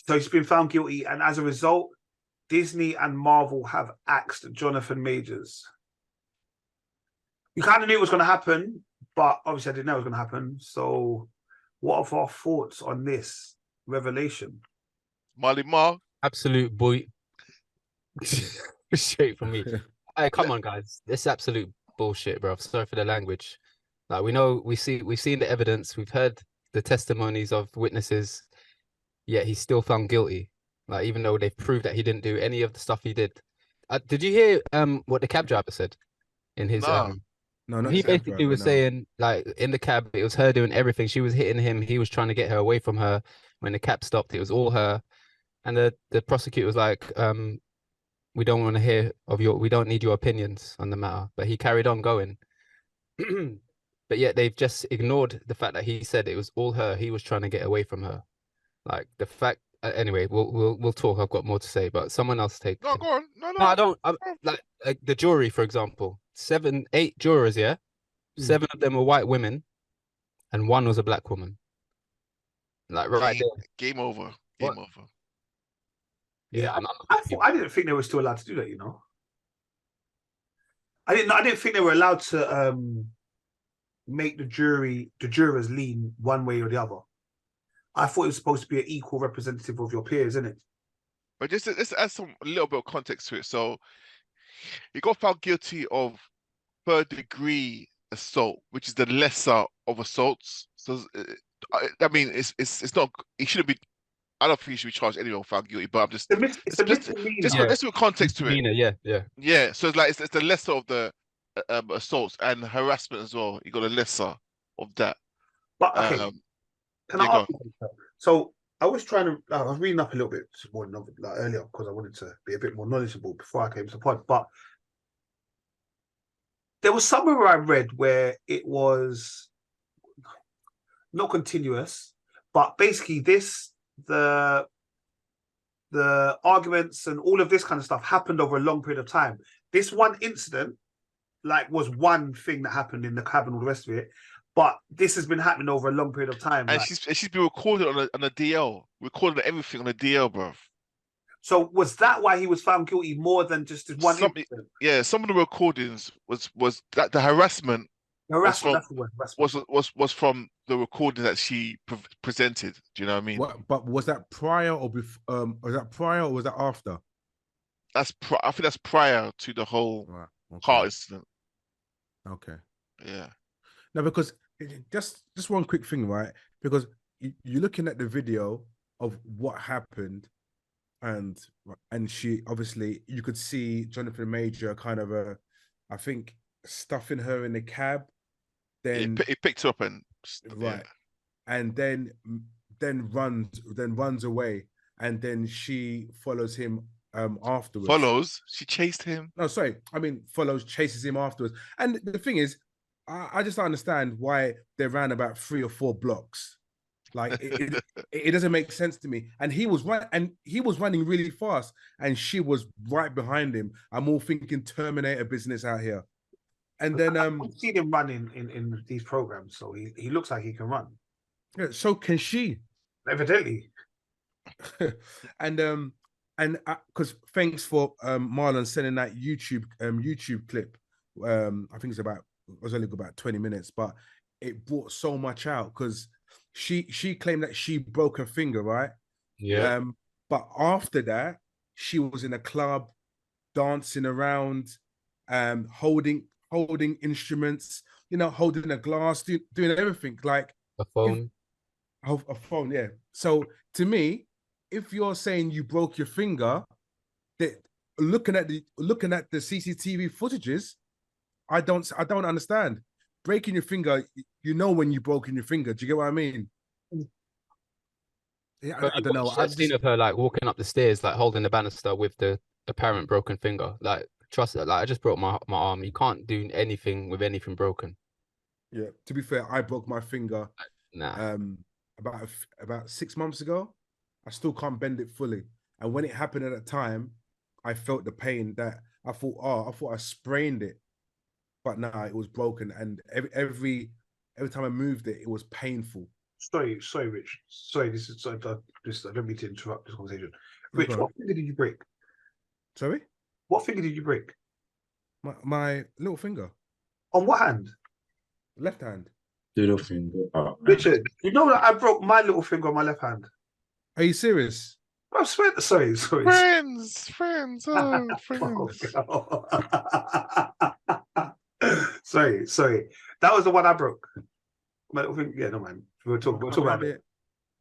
So he's been found guilty, and as a result, Disney and Marvel have axed Jonathan Majors. You kind of knew it was going to happen, but obviously I didn't know it was going to happen. So, what are our thoughts on this revelation? Marley Marl. Absolute boy. Straight from me. Hey, come on, guys. This is absolute bullshit, bro. Sorry for the language. Like we've seen the evidence, we've heard the testimonies of witnesses, yet he's still found guilty. Like even though they've proved that he didn't do any of the stuff he did. Did you hear what the cab driver said in his No. No, not he the cab basically driver, was no. saying like in the cab it was her doing everything. She was hitting him, he was trying to get her away from her. When the cab stopped, it was all her. And the prosecutor was like, we don't want to hear of we don't need your opinions on the matter. But he carried on going. But yet they've just ignored the fact that he said it was all her. He was trying to get away from her. Like the fact. Anyway, we'll talk. I've got more to say, but someone else take. No, go on. No, No, I don't. Like the jury, for example, 8 jurors. Yeah, 7 of them were white women, and 1 was a black woman. Like right there. Game over. Game over. Yeah, I didn't think they were still allowed to do that. You know, I didn't think they were allowed to make the jurors lean one way or the other. I thought it was supposed to be an equal representative of your peers, isn't it? But just let's add a little bit of context to it. So he got found guilty of 3rd-degree assault, which is the lesser of assaults. So I mean, it's not. He shouldn't be. I don't think he should be charged anyway or found guilty. But I'm just let's do a context to it. Yeah. So it's the lesser of the assaults and harassment as well. You got a lesser of that. But okay, can I ask you? So I was reading up a little bit more earlier because I wanted to be a bit more knowledgeable before I came to the pod. But there was somewhere I read where it was not continuous, but basically the arguments and all of this kind of stuff happened over a long period of time. This one incident, was one thing that happened in the cab and all the rest of it, but this has been happening over a long period of time. And she's been recorded on a DL, recorded everything on a DL, bro. So was that why he was found guilty more than just one incident? Yeah, some of the recordings was that the harassment. Was from the recording that she presented. Do you know what I mean? But was that prior or before? Was that prior or was that after? I think that's prior to the whole car incident. Okay. Yeah. No, because just one quick thing, right? Because you're looking at the video of what happened, and she obviously you could see Jonathan Major kind of I think stuffing her in the cab. Then he picked her up and and then runs away, and then she follows him afterwards. She chased him. No, sorry, I mean chases him afterwards. And the thing is, I just don't understand why they ran about 3 or 4 blocks. Like it doesn't make sense to me. And he was running really fast, and she was right behind him. I'm all thinking Terminator business out here. And then I've seen him run in these programs, so he looks like he can run. Yeah, so can she? Evidently. and because thanks for Marlon sending that YouTube clip. I think it was only about 20 minutes, but it brought so much out because she claimed that she broke her finger, right? Yeah. But after that, she was in a club, dancing around, holding instruments, holding a glass, doing everything, like a phone. A phone, yeah. So to me, if you're saying you broke your finger, that looking at the CCTV footages, I don't understand. Breaking your finger, when you broken your finger. Do you get what I mean? Yeah, I don't know. I've seen of her walking up the stairs, holding the banister with the apparent broken finger. Trust it. I just broke my arm. You can't do anything with anything broken. Yeah. To be fair, I broke my finger. Nah. About 6 months ago. I still can't bend it fully. And when it happened at that time, I felt the pain that I thought I sprained it, but no, it was broken. And every time I moved it, it was painful. Sorry, Rich. Sorry, this is I don't mean to interrupt this conversation. No Rich, problem. what finger did you break? Sorry, What finger did you break? my little finger, On what hand? left hand. Little finger. Oh, man. Richard, you know that I broke my little finger on my left hand. Are you serious? I swear. Sorry. Friends, oh, friends. sorry. That was the one I broke. My little finger. Yeah, no man. We'll talk about it.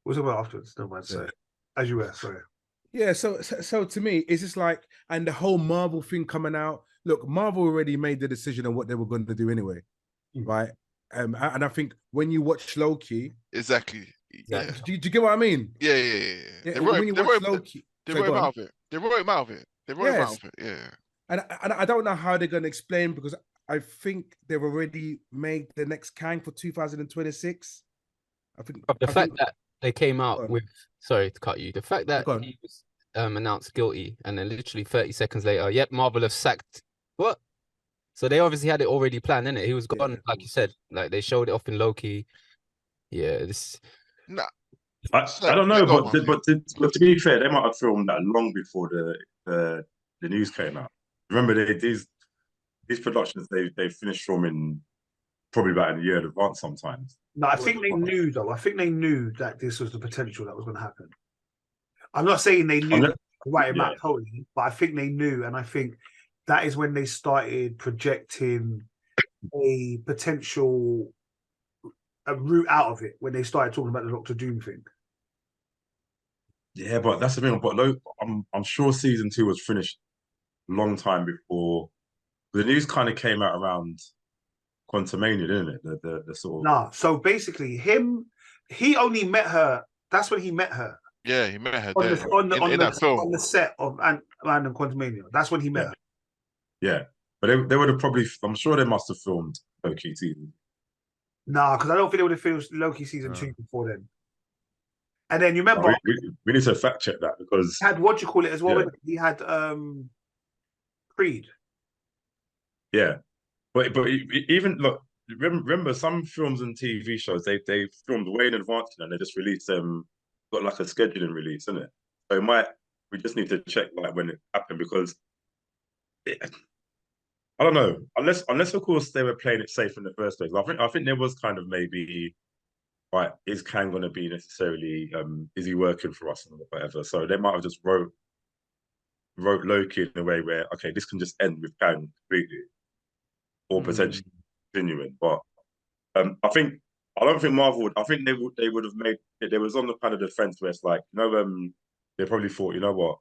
We'll talk about it afterwards. No man. Sorry. As you were. Sorry. Yeah, so to me, it's just like, and the whole Marvel thing coming out. Look, Marvel already made the decision on what they were going to do anyway, right? And I think when you watch Loki, Exactly. Yeah. do you get what I mean? Yeah. Yeah, when you watch Loki, They sorry, wrote go him on. out of it. They wrote him out of it. Yeah. And I don't know how they're going to explain, because I think they've already made the next Kang for 2026. I think The fact that they came Go out on. with, sorry to cut you, the fact that Go on. he was announced guilty and then literally 30 seconds later, yep, Marvel have sacked. What? So they obviously had it already planned, innit? He was gone, like you said. Like they showed it off in Loki. Yeah, this. Nah. I don't know, Go on, but to be fair, they might have filmed that long before the news came out. Remember, these productions they finished filming probably about a year in advance sometimes. No, I think they knew though. I think they knew that this was the potential that was going to happen. I'm not saying they knew right about totally, but I think they knew, and I think that is when they started projecting a potential route out of it. When they started talking about the Doctor Doom thing. Yeah, but that's the thing. But I'm sure season 2 was finished a long time before. The news kind of came out around Quantumania, didn't it? The sort of. Nah, so basically, he only met her. That's when he met her. Yeah, he met her On there. the, in that film. on the set of Ant-Man and Quantumania. That's when he met her. Yeah, but they would have probably. I'm sure they must have filmed Loki season. Nah, because I don't think they would have finished Loki season 2 before then. And then you remember We need to fact check that, because he had what do you call it as well? Yeah. He had Creed. Yeah, but even look, remember some films and TV shows they filmed way in advance and they just released them, got like a scheduling release, isn't it? So we just need to check like when it happened, because I don't know, unless of course they were playing it safe in the first place. I think there was kind of maybe, right, is Kang going to be necessarily is he working for us or whatever? So they might have just wrote Loki in a way where, okay, this can just end with Kang completely, or potentially continuing. But I don't think Marvel would. I think they would have made it. They was on the kind of defense where it's like, they probably thought, you know what,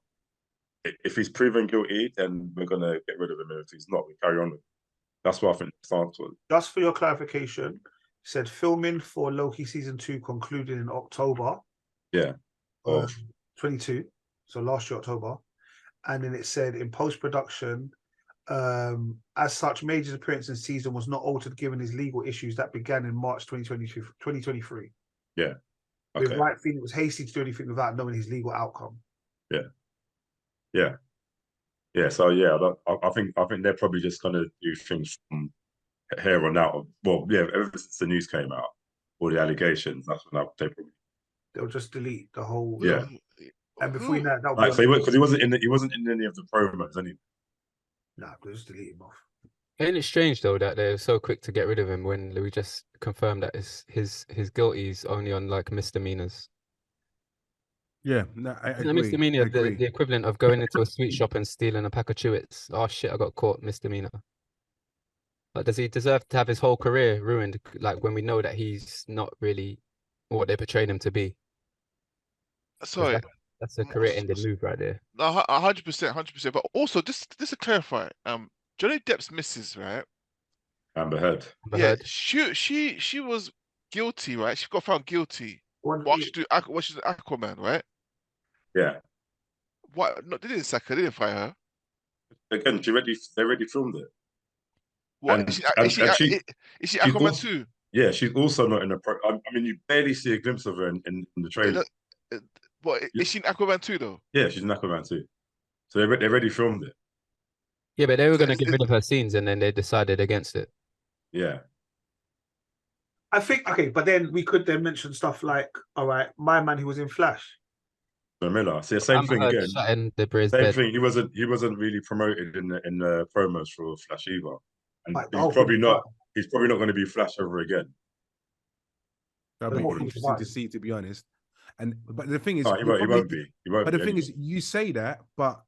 if he's proven guilty, then we're gonna get rid of him, and if he's not, we carry on with him. That's what I think the stance was. Just for your clarification, said filming for Loki season 2 concluded in October. Yeah. Of 22. So last year, October. And then it said in post-production, as such, Major's appearance in season was not altered given his legal issues that began in March 2023. Yeah. Okay. With Wright feeling it was hasty to do anything without knowing his legal outcome. Yeah. So yeah, I think they're probably just gonna do things from here on out. Well, yeah, ever since the news came out, all the allegations, that's when they'll just delete the whole. Yeah. And before that, because he wasn't in any of the promos, any. Nah, they'll just delete him off. Ain't it strange though that they're so quick to get rid of him when we just confirmed that his guilty is only on like misdemeanors? Yeah, no, I agree. Misdemeanor, the equivalent of going into a sweet shop and stealing a pack of Chewits. Oh shit, I got caught, misdemeanor. Like, does he deserve to have his whole career ruined? Like when we know that he's not really what they portrayed him to be. Sorry, that's a career-ending move right there. 100%. But also, just to clarify, Johnny Depp's missus, right? Amber Heard. She was guilty, right? She got found guilty. What she's an Aquaman, right? Yeah. What? No, they didn't sack her. They didn't fire her. Again, they already filmed it. What? Is she Aquaman too? Yeah, she's also not in the pro. I mean, you barely see a glimpse of her in the trailer. What? Is she in Aquaman too, though? Yeah, she's in Aquaman too. So they already filmed it. Yeah, but they were going to get rid of her scenes, and then they decided against it. Yeah. I think okay, but then we could then mention stuff like, all right, my man who was in Flash. Miller. See, the same Amber thing Heard again. shutting the Briz Same bed. thing. He wasn't really promoted in the promos for Flash either, and Like, the he's whole probably thing not. about- He's probably not going to be Flash ever again. That'd The be whole thing interesting about to it. see, to be honest. And but the thing is, No, he won't. He probably- won't be. He won't. But be the thing anyway. is, you say that, but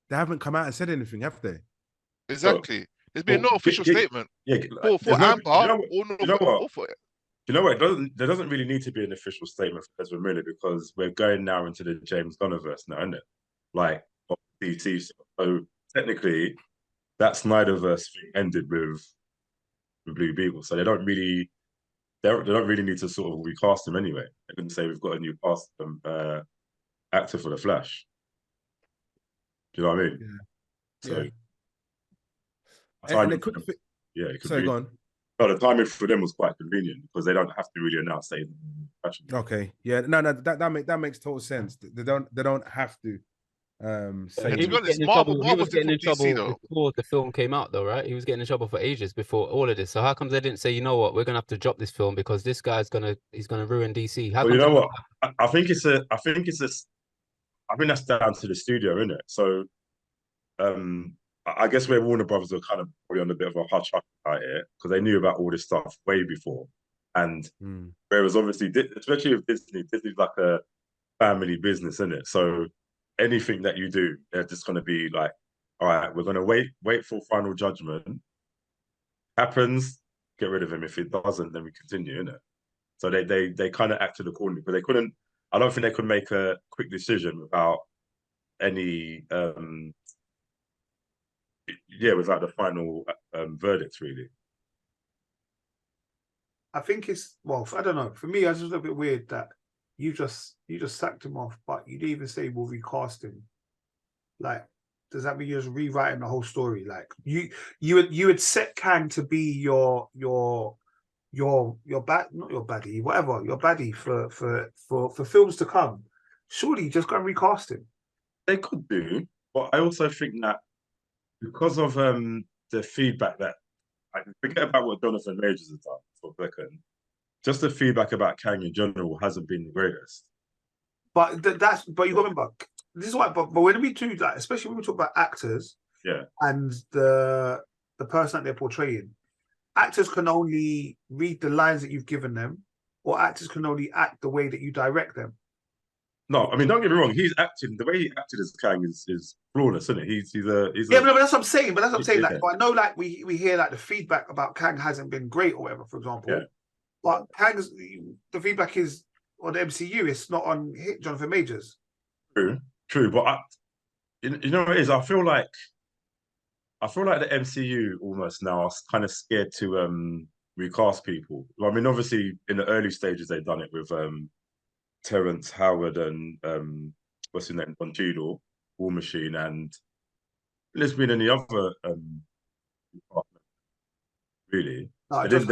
they haven't come out and said anything, have they? Exactly. There's been no Well, official yeah, statement yeah, for there's no. Amber You know, or no you know what? or for it. You know what? There doesn't really need to be an official statement for Ezra Miller because we're going now into the James Gunniverse now, isn't it? Like of DC stuff. So technically, that Snyderverse thing ended with Blue Beetle, so they don't really need to sort of recast him anyway. They can say we've got a new cast actor for the Flash. Do you know what I mean? So Yeah. And timing the for quick them- fi- yeah, it could sorry, be. go on. No, the timing for them was quite convenient because they don't have to really announce they. Okay, yeah, no, that makes total sense. They don't have to say. And He to be was honest, getting in Marvel trouble. He was did getting from in DC trouble though. before the film came out, though, right? He was getting in trouble for ages before all of this. So how come they didn't say, you know what, we're gonna have to drop this film because this guy's he's gonna ruin DC? How Well, you come know what? I think that's down to the studio, isn't it? So, I guess where Warner Brothers were kind of probably on a bit of a hush hush about it because they knew about all this stuff way before, and whereas obviously, especially with Disney's like a family business, isn't it? So anything that you do, they're just going to be like, all right, we're going to wait for final judgment. Happens, get rid of him. If it doesn't, then we continue, innit? So they kind of acted accordingly, but they couldn't. I don't think they could make a quick decision without any, without the final verdict, really. I think it's well. I don't know. For me, it's just a little bit weird that you just sacked him off, but you didn't even say we'll recast him. Like, does that mean you're just rewriting the whole story? Like, you would set Kang to be your not your baddie, whatever, your baddie for films to come. Surely you just go and recast him. They could do, but I also think that because of the feedback that I forget about what Jonathan Majors has done for a second. Just the feedback about Kang in general hasn't been the greatest. But you got to remember, this is why. But when we do that, especially when we talk about actors, and the person that they're portraying, actors can only read the lines that you've given them, or actors can only act the way that you direct them. No, I mean, don't get me wrong. He's acting the way he acted as Kang is flawless, isn't it? He's But that's what I'm saying. But that's what I'm saying. Like, I know, like we hear like the feedback about Kang hasn't been great or whatever, for example. Yeah. But the feedback is on the MCU. It's not on Jonathan Majors. True. But you know what it is? I feel like the MCU almost now are kind of scared to recast people. I mean, obviously in the early stages they've done it with Terrence Howard and what's his name, Don Cheadle, War Machine, and there's been any other really. No, They didn't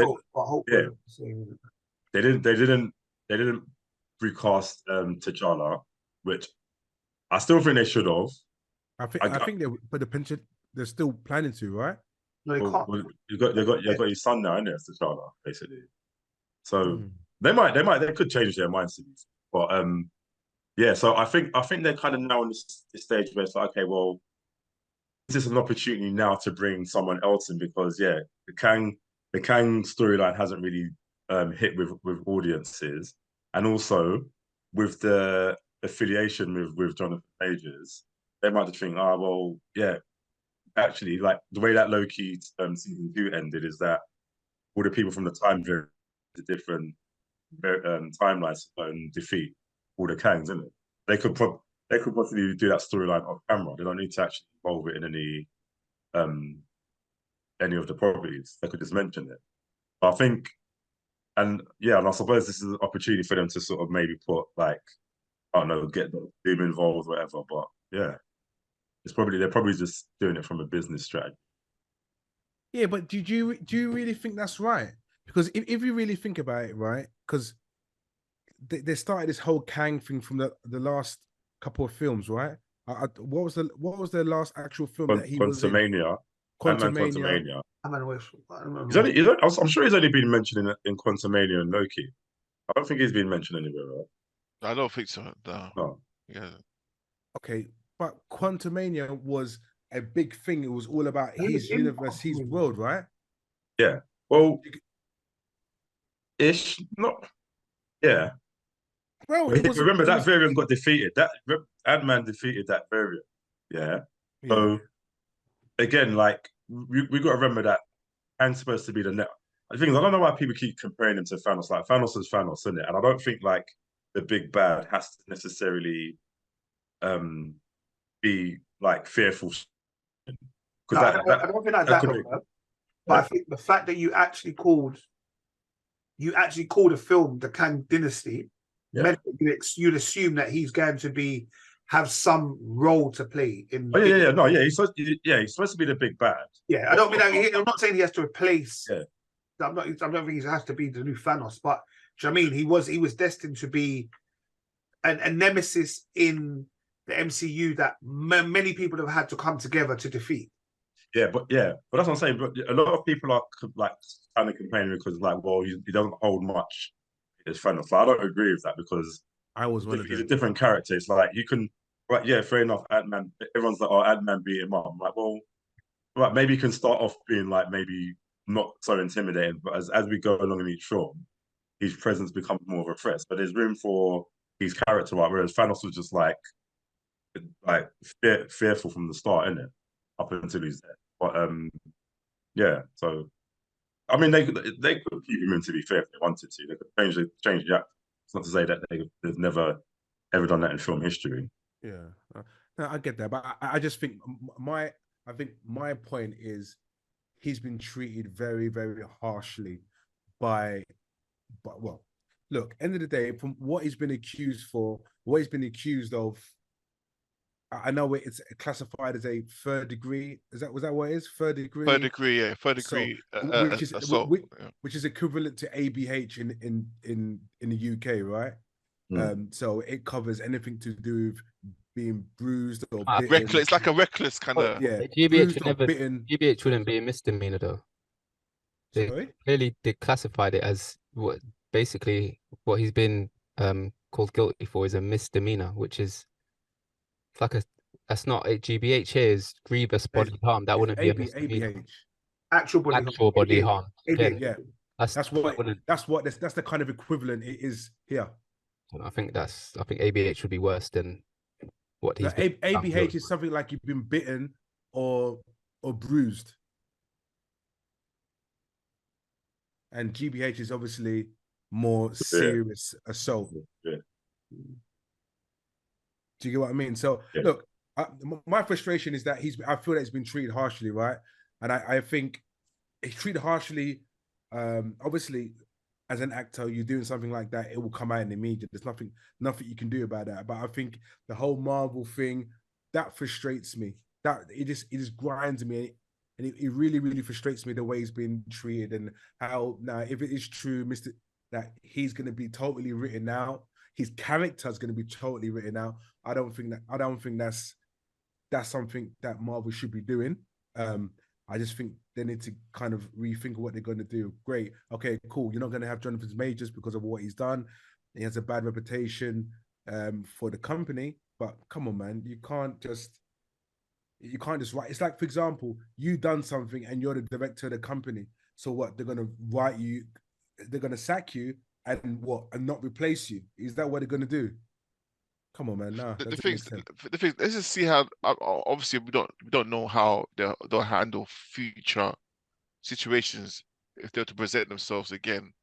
recast T'Challa, which I still think they should have. I think they're still planning to, right? No, they can't. Well, you got your son now, isn't it? T'Challa, basically. So they could change their minds, but so I think they're kind of now in this stage where it's like, okay, well, this is an opportunity now to bring someone else in because the Kang storyline hasn't really hit with audiences, and also with the affiliation with Jonathan Majors, they might just think, actually, like the way that Loki season 2 ended is that all the people from the time period, the different timelines defeat all the Kangs, isn't it? They could possibly do that storyline off camera. They don't need to actually involve it in any of the properties. They could just mention it. I think, and I suppose this is an opportunity for them to sort of maybe put like, I don't know, get Doom involved, whatever. But they're probably just doing it from a business strategy. Yeah, but do you really think that's right? Because if you really think about it, right? Because they started this whole Kang thing from the last couple of films, right? What was the last actual film that he was in? Quantumania. Quantumania. Quantumania. I don't know. I'm sure he's only been mentioned in Quantumania and Loki. I don't think he's been mentioned anywhere, right? I don't think so. No. No. Yeah. Okay, but Quantumania was a big thing. It was all about He was his in universe, his Quantumania. world, right? Yeah. Well, ish. Not. Yeah. Well, it was. Remember It that was. variant got defeated. That Ant-Man defeated that variant. Yeah. Yeah. So again, like we got to remember that Kang's supposed to be the net. The thing is, I don't know why people keep comparing him to Thanos. Like Thanos is Thanos, isn't it? And I don't think like the big bad has to necessarily be like fearful. No, Because I don't think that's that. could be. But I think the fact that you actually called a film the Kang Dynasty meant that you'd assume that he's going to have some role to play in. Oh yeah. No, yeah, he's supposed to be the big bad. Yeah, I don't mean I'm not saying he has to replace. Yeah. I don't think he has to be the new Thanos, but do you know what I mean? He was destined to be a nemesis in the MCU that many people have had to come together to defeat. Yeah, but that's what I'm saying. But a lot of people are like kind of complaining because like, well, he doesn't hold much as Thanos. So I don't agree with that because I was one of he's a them. different character. It's like you can, right? Yeah, fair enough. Ant-Man. Everyone's like, oh, Ant-Man beat him up. I'm like, well, right, maybe you can start off being like maybe not so intimidating, but as we go along in each film, his presence becomes more of a threat. But there's room for his character, right? Whereas Thanos was just like fearful from the start, isn't it? Up until he's there. But yeah. So I mean, they could keep him in, to be fair, if they wanted to. They could change the actor. It's not to say that they've never ever done that in film history. Yeah, no, I get that, but I just think my point is he's been treated very, very harshly by well, look, end of the day, from what he's been accused of. I know it's classified as a third degree. Was that what it is? Third degree. Third degree, yeah. Third degree assault, which is equivalent to ABH in the UK, right? So it covers anything to do with being bruised or bitten. Reckless. It's like a reckless kind of. Yeah, GBH wouldn't be a misdemeanor though. They clearly classified it as what he's been called guilty for is a misdemeanor, which is that's not a GBH here is grievous bodily harm. That wouldn't be a misdemeanor. ABH. Actual bodily harm. Again, yeah. That's the kind of equivalent it is here. I think ABH would be worse than what he's been. ABH is something like you've been bitten or bruised. And GBH is obviously more serious assault. Yeah. Do you get what I mean? So look, my frustration is that I feel that he's been treated harshly, right? And I think he's treated harshly. Obviously, as an actor, you're doing something like that, it will come out in the media. There's nothing you can do about that. But I think the whole Marvel thing that frustrates me. That it just grinds me, and it really, really frustrates me the way he's been treated and how now if it is true, that he's going to be totally written out. His character's going to be totally written out. I don't think that's something that Marvel should be doing. I just think they need to kind of rethink what they're going to do. Great. Okay, cool. You're not going to have Jonathan Majors because of what he's done. He has a bad reputation for the company. But come on, man. You can't just write. It's like, for example, you done something and you're the director of the company. So what? They're going to write you. They're going to sack you and not replace you. Is that what they're going to do? Come on, man. Nah, the thing, let's just see how. Obviously, we don't know how they'll handle future situations if they're to present themselves again.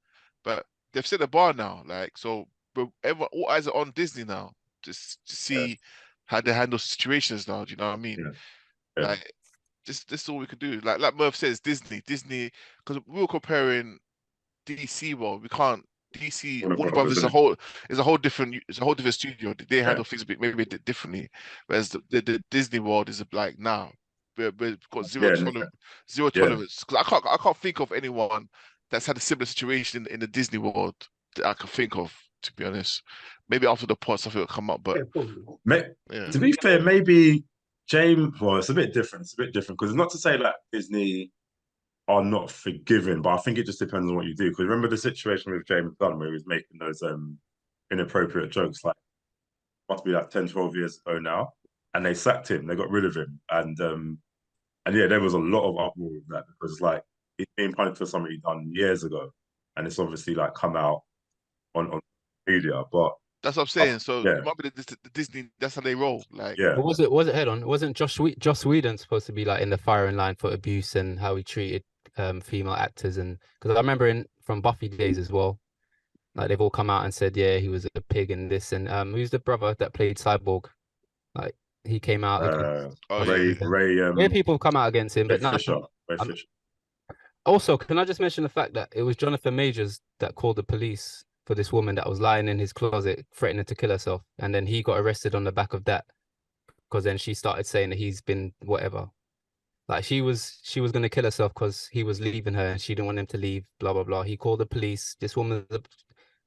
But they've set the bar now, like so. All eyes are on Disney now to see how they handle situations now. Do you know what I mean? Yeah. Like, this is all we could do. Like Murph says, Disney, because we were comparing DC world. We can't. DC Warner Brothers is a whole different studio. They handle things maybe a bit differently, whereas the Disney world is like now we've got zero tolerance. Because I can't think of anyone that's had a similar situation in the Disney world that I can think of. To be honest, maybe after the pod something will come up. But to be fair, maybe James, well, it's a bit different. It's a bit different because it's not to say that Disney are not forgiving, but I think it just depends on what you do. Because remember the situation with James Gunn where he was making those inappropriate jokes, like must be like 10, 12 years ago now, and they sacked him. They got rid of him, and yeah, there was a lot of uproar with that because like he's being punished for something he done years ago, and it's obviously like come out on media. But That's what I'm saying. So yeah, it might be the Disney. That's how they roll. Like, yeah, But was it head on? Wasn't Joss Whedon supposed to be like in the firing line for abuse and how he treated female actors? And because I remember from Buffy days as well, like they've all come out and said, yeah, he was a pig and this. And who's the brother that played Cyborg? Like he came out against oh yeah, yeah, people have come out against him, Ray but now Fisher, Ray Fisher. also, can I just mention the fact that it was Jonathan Majors that called the police for this woman that was lying in his closet, threatening to kill herself, and then he got arrested on the back of that because then she started saying that he's been whatever, like she was going to kill herself because he was leaving her and she didn't want him to leave. Blah blah blah. He called the police. This woman,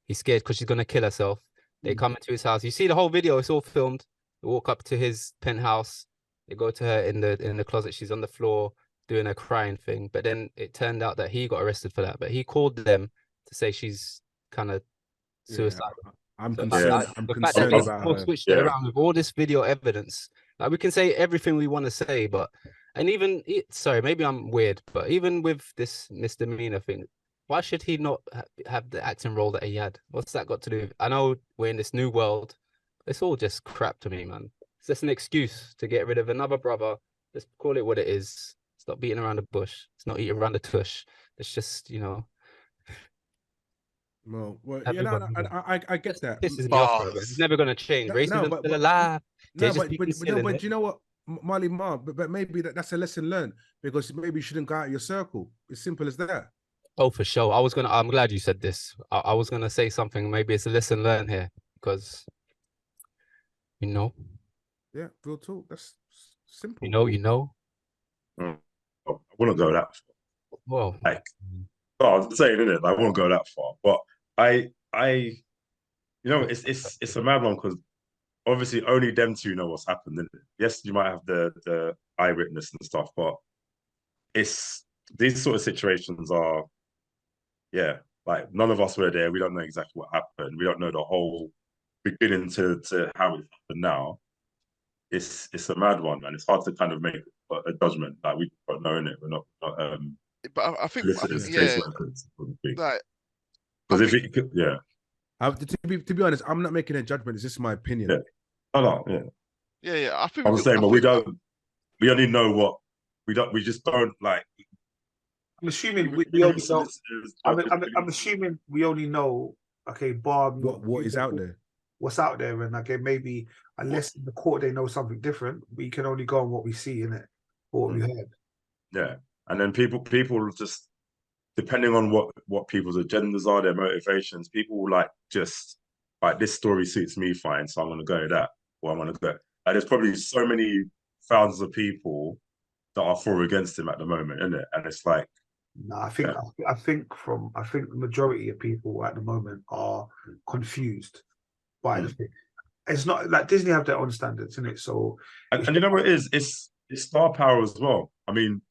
he's scared because she's going to kill herself. They come into his house. You see the whole video. It's all filmed. They walk up to his penthouse. They go to her in the closet. She's on the floor doing a crying thing. But then it turned out that he got arrested for that. But he called them to say she's kind of suicidal. Yeah, I'm So concerned. like, I'm the fact that concerned they about all her. switched it Yeah. around with all this video evidence. Like we can say everything we want to say, but and even sorry, maybe I'm weird, but even with this misdemeanor thing, why should he not have the acting role that he had? What's that got to do? I know we're in this new world. It's all just crap to me, man. It's just an excuse to get rid of another brother. Just call it what it is. Stop beating around the bush. It's not eating around the tush. It's just, Well, yeah, everybody. I get that. Pisses me off, bro. It's never gonna change. Racism's still alive. They're just but concealing do it. you know what, Marley Ma? But maybe that's a lesson learned because maybe you shouldn't go out of your circle. It's simple as that. Oh, for sure. I'm glad you said this. I was gonna say something. Maybe it's a lesson learned here because, Yeah, real talk. That's simple. I wouldn't go that far. Well, Like, I was saying, innit? I won't go that far. But it's a mad one because obviously only them two know what's happened. Isn't it? Yes, you might have the eyewitness and stuff, but it's these sort of situations are, yeah, like none of us were there. We don't know exactly what happened. We don't know the whole beginning to how it happened now. It's a mad one, man. It's hard to kind of make a judgment. Like we don't know it. We're not but I think yeah. Like, Because yeah. To be honest, I'm not making a judgment. It's just my opinion. Yeah. Oh no, yeah. Yeah. I think I'm saying, but we only know what we just don't like. I'm assuming we only know. I'm assuming we only know. Okay, Bob. What is out there? What's out there, and okay, maybe unless in the court they know something different, we can only go on what we see in it or what we heard. Yeah, and then people just depending on what people's agendas are, their motivations, people will like just like this story suits me fine, so I'm gonna go with that, or I'm gonna go. And there's probably so many thousands of people that are for or against him at the moment, isn't it? And it's like, no, I think the majority of people at the moment are confused by the thing. It's not like Disney have their own standards, isn't it? So, and you know what it is? It's star power as well. I mean,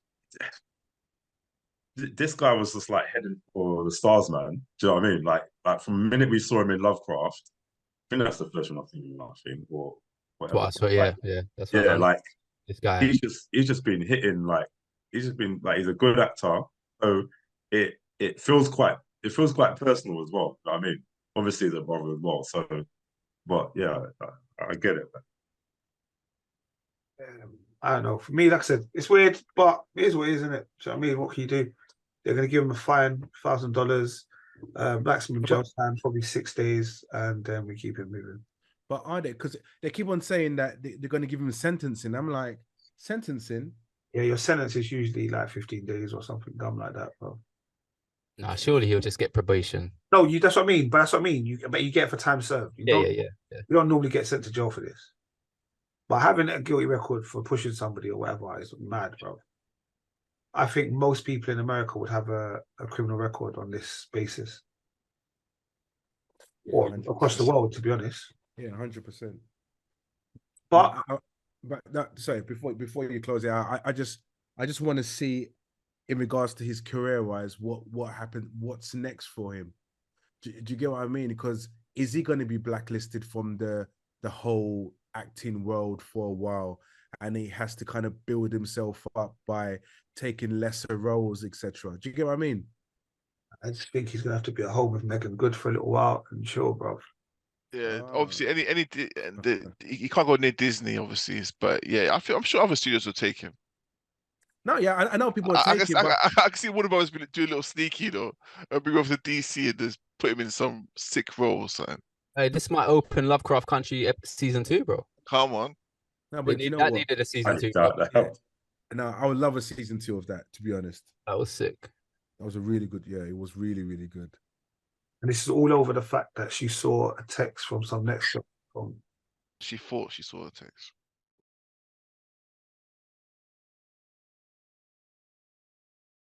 this guy was just like heading for the stars, man. Do you know what I mean? Like from the minute we saw him in Lovecraft, I think that's the first one I've seen him, I think, or whatever. That's what, yeah. That's what like this guy. He's just been hitting like he's a good actor. So it feels quite personal as well. You know what I mean, obviously the brother as well. So, but yeah, I get it. I don't know. For me, like I said, it's weird, but it is what it is, isn't it? So I mean, what can you do? They're going to give him a fine, $1,000, maximum jail time, probably 6 days, and then we keep him moving. But are they? Because they keep on saying that they're going to give him sentencing. I'm like, sentencing? Yeah, your sentence is usually like 15 days or something dumb like that, bro. Nah, surely he'll just get probation. No, that's what I mean. But that's what I mean. But you get it for time served. You don't normally get sent to jail for this. But having a guilty record for pushing somebody or whatever is mad, bro. I think most people in America would have a criminal record on this basis. Or across the world, to be honest. Yeah, 100%. But But that, sorry, before you close it out, I just want to see in regards to his career wise what happened, what's next for him. Do you get what I mean? Because is he going to be blacklisted from the whole acting world for a while, and he has to kind of build himself up by taking lesser roles, etc. Do you get what I mean? I just think he's gonna have to be at home with Megan Good for a little while and chill, bro. Yeah, Ah, obviously, he can't go near Disney, obviously. But yeah, I'm sure other studios will take him. no, yeah, I know people are I guess taking, but I can see Warner Brothers do a little sneaky, though, and bring him over to DC and just put him in some sick role or something. Hey, this might open Lovecraft Country season 2, bro. Come on. no, but you know That what? needed a I season 2, bro. doubt that. Yeah. No, I would love a season 2 of that. To be honest, That was sick. that was a really good. Yeah, it was really really good. And this is all over the fact that she saw a text from some next shop from She thought she saw the text.